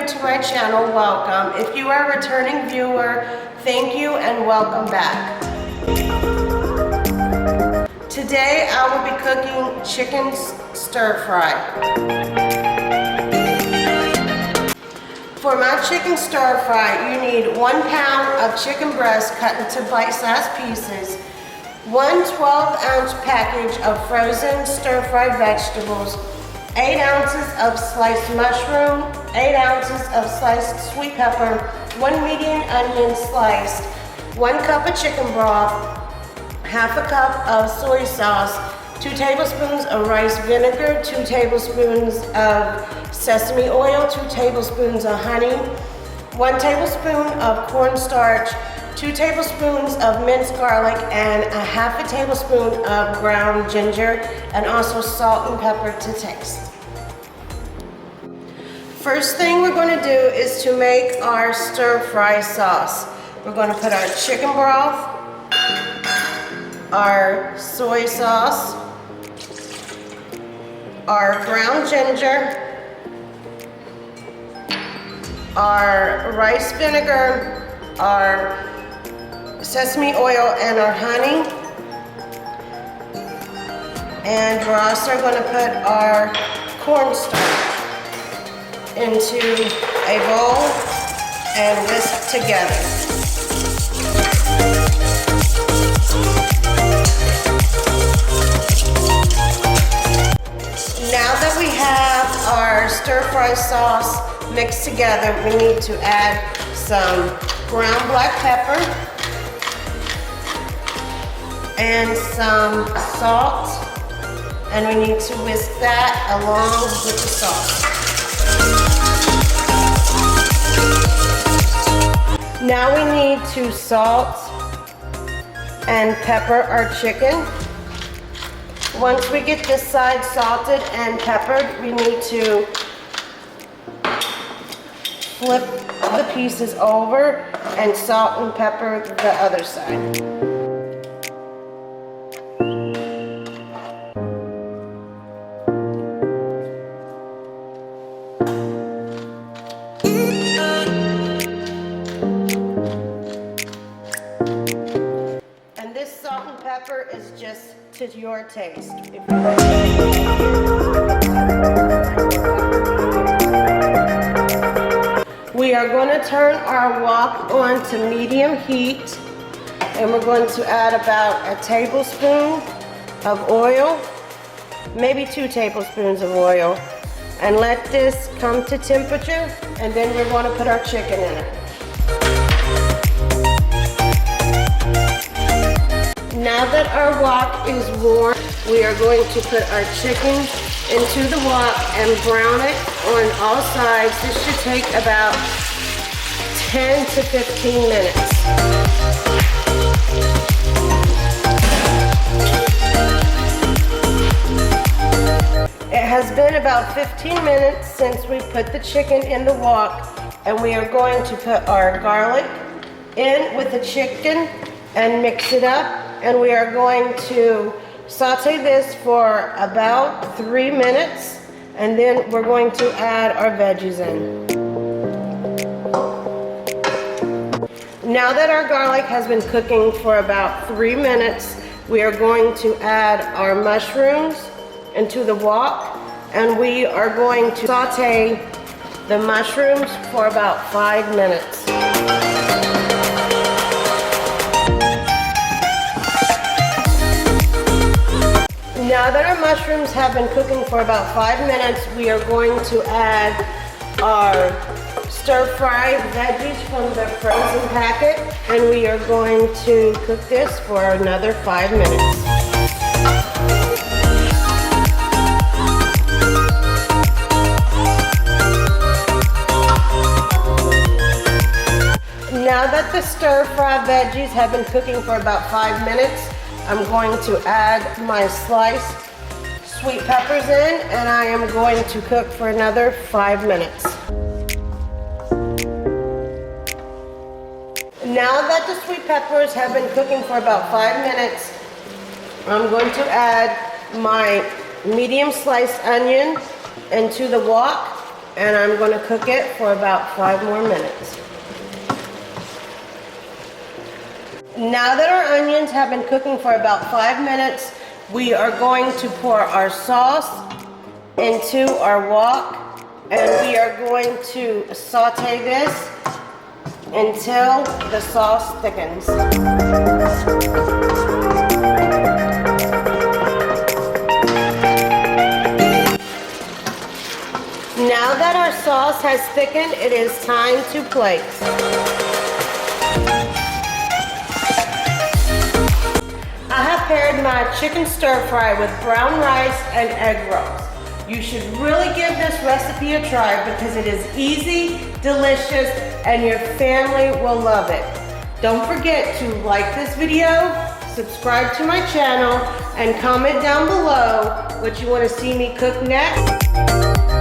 new to my channel, welcome. If you are a returning viewer, thank you and welcome back. Today I will be cooking chicken stir fry. For my chicken stir fry, you need 1 pound of chicken breast cut into bite-sized pieces, 1 12-ounce package of frozen stir-fried vegetables, 8 ounces of sliced mushroom, 8 ounces of sliced sweet pepper, 1 medium onion sliced, 1 cup of chicken broth, half a cup of soy sauce, 2 tablespoons of rice vinegar, 2 tablespoons of sesame oil, 2 tablespoons of honey, 1 tablespoon of cornstarch, 2 tablespoons of minced garlic, and a half a tablespoon of ground ginger, and also salt and pepper to taste. First thing we're going to do is to make our stir fry sauce. We're going to put our chicken broth, our soy sauce, our ground ginger, our rice vinegar, our sesame oil, and our honey. And we're also going to put our cornstarch into a bowl and whisk together. Now that we have our stir-fry sauce mixed together, we need to add some ground black pepper and some salt, and we need to whisk that along with the sauce. Now we need to salt and pepper our chicken. Once we get this side salted and peppered, we need to flip the pieces over and salt and pepper the other side. And this salt and pepper is just to your taste. We are going to turn our wok on to medium heat, and we're going to add about a tablespoon of oil, maybe 2 tablespoons of oil, and let this come to temperature, and then we're going to put our chicken in it. Now that our wok is warm, we are going to put our chicken into the wok and brown it on all sides. This should take about 10 to 15 minutes. It has been about 15 minutes since we put the chicken in the wok, and we are going to put our garlic in with the chicken and mix it up. And we are going to saute this for about 3 minutes, and then we're going to add our veggies in. Now that our garlic has been cooking for about 3 minutes, we are going to add our mushrooms into the wok, and we are going to saute the mushrooms for about 5 minutes. Now that our mushrooms have been cooking for about 5 minutes, we are going to add our stir-fried veggies from the frozen packet, and we are going to cook this for another 5 minutes. Now that the stir-fried veggies have been cooking for about 5 minutes, I'm going to add my sliced sweet peppers in, and I am going to cook for another 5 minutes. Now that the sweet peppers have been cooking for about 5 minutes, I'm going to add my medium sliced onion into the wok, and I'm going to cook it for about 5 more minutes. Now that our onions have been cooking for about 5 minutes, we are going to pour our sauce into our wok, and we are going to saute this until the sauce thickens. Now that our sauce has thickened, it is time to plate. I have paired my chicken stir fry with brown rice and egg rolls. You should really give this recipe a try because it is easy, delicious, and your family will love it. Don't forget to like this video, subscribe to my channel, and comment down below what you want to see me cook next.